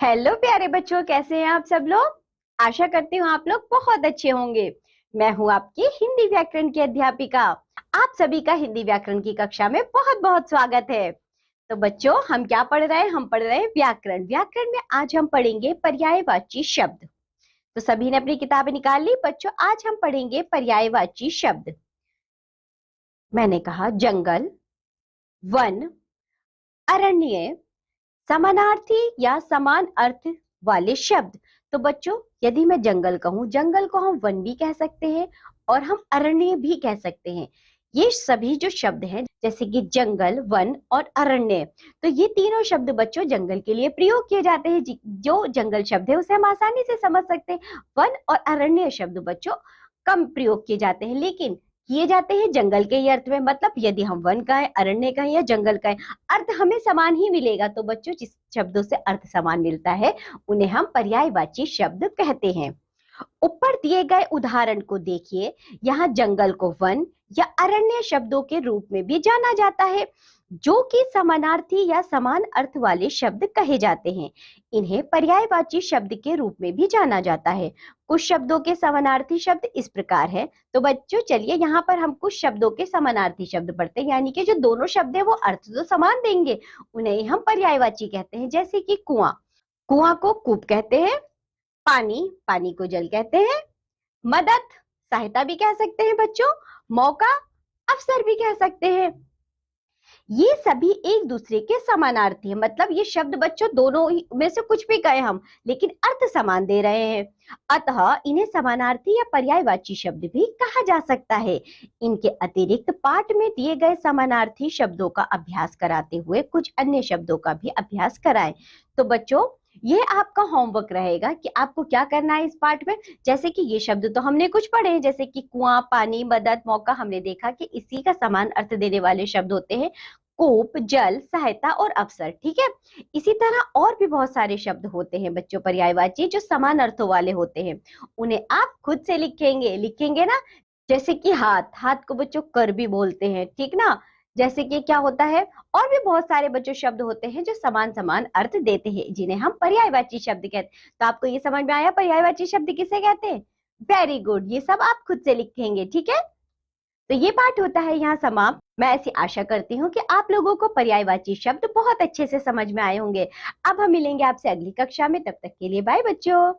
Hello प्यारे बच्चों, कैसे हैं आप सब लोग। आशा करती हूँ आप लोग बहुत अच्छे होंगे। मैं हूँ आपकी हिंदी व्याकरण की अध्यापिका। आप सभी का हिंदी व्याकरण की कक्षा में बहुत बहुत स्वागत है। तो बच्चों, हम क्या पढ़ रहे हैं? हम पढ़ रहे हैं व्याकरण। व्याकरण में आज हम पढ़ेंगे पर्यायवाची शब्द। तो सभी ने अपनी किताबें निकाल ली बच्चों? आज हम पढ़ेंगे पर्यायवाची शब्द। मैंने कहा जंगल, वन, अरण्य, समानार्थी या समान अर्थ वाले शब्द। तो बच्चों, यदि मैं जंगल कहूं, जंगल को हम वन भी कह सकते हैं और हम अरण्य भी कह सकते हैं। ये सभी जो शब्द हैं, जैसे कि जंगल, वन और अरण्य, तो ये तीनों शब्द बच्चों जंगल के लिए प्रयोग किए जाते हैं। जो जंगल शब्द है उसे हम आसानी से समझ सकते हैं। वन और अरण्य शब्द बच्चों कम प्रयोग किए जाते हैं, लेकिन किए जाते हैं जंगल के ही अर्थ में। मतलब यदि हम वन का है, अरण्य का है या जंगल का है, अर्थ हमें समान ही मिलेगा। तो बच्चों, जिस शब्दों से अर्थ समान मिलता है उन्हें हम पर्यायवाची शब्द कहते हैं। ऊपर दिए गए उदाहरण को देखिए। यहाँ जंगल को वन या अरण्य शब्दों के रूप में भी जाना जाता है, जो कि समानार्थी या समान अर्थ वाले शब्द कहे जाते हैं। इन्हें पर्यायवाची शब्द के रूप में भी जाना जाता है। कुछ शब्दों के समानार्थी शब्द इस प्रकार है। तो बच्चों चलिए, यहाँ पर हम कुछ शब्दों के समानार्थी शब्द पढ़ते हैं, यानी कि जो दोनों शब्द है वो अर्थ तो समान देंगे, उन्हें हम पर्यायवाची कहते हैं। जैसे कि कुआं, कुआं को कूप कहते हैं। पानी, पानी को जल कहते हैं। मदद, सहायता भी कह सकते हैं बच्चों। मौका, अवसर भी कह सकते हैं। ये सभी एक दूसरे के समानार्थी है। मतलब ये शब्द बच्चों दोनों में से कुछ भी कहे हम, लेकिन अर्थ समान दे रहे हैं। अतः इन्हें समानार्थी या पर्यायवाची शब्द भी कहा जा सकता है। इनके अतिरिक्त पाठ में दिए गए समानार्थी शब्दों का अभ्यास कराते हुए कुछ अन्य शब्दों का भी अभ्यास कराएं। तो बच्चों, ये आपका होमवर्क रहेगा कि आपको क्या करना है इस पाठ में। जैसे कि ये शब्द तो हमने कुछ पढ़े हैं, जैसे कि कुआं, पानी, मदद, मौका। हमने देखा कि इसी का समान अर्थ देने वाले शब्द होते हैं कूप, जल, सहायता और अवसर। ठीक है। इसी तरह और भी बहुत सारे शब्द होते हैं बच्चों पर्यायवाची, जो समान अर्थों वाले होते हैं। उन्हें आप खुद से लिखेंगे, लिखेंगे ना। जैसे कि हाथ, हाथ को बच्चों कर भी बोलते हैं, ठीक ना। जैसे कि क्या होता है, और भी बहुत सारे बच्चों शब्द होते हैं जो समान समान अर्थ देते हैं, जिन्हें हम पर्यायवाची शब्द कहते हैं। तो आपको ये समझ में आया पर्यायवाची शब्द किसे कहते हैं? वेरी गुड, ये सब आप खुद से लिखेंगे, ठीक है। तो ये पाठ होता है यहाँ समाप्त। मैं ऐसी आशा करती हूँ कि आप लोगों को पर्यायवाची शब्द बहुत अच्छे से समझ में आए होंगे। अब हम मिलेंगे आपसे अगली कक्षा में, तब तक के लिए बाय बच्चों।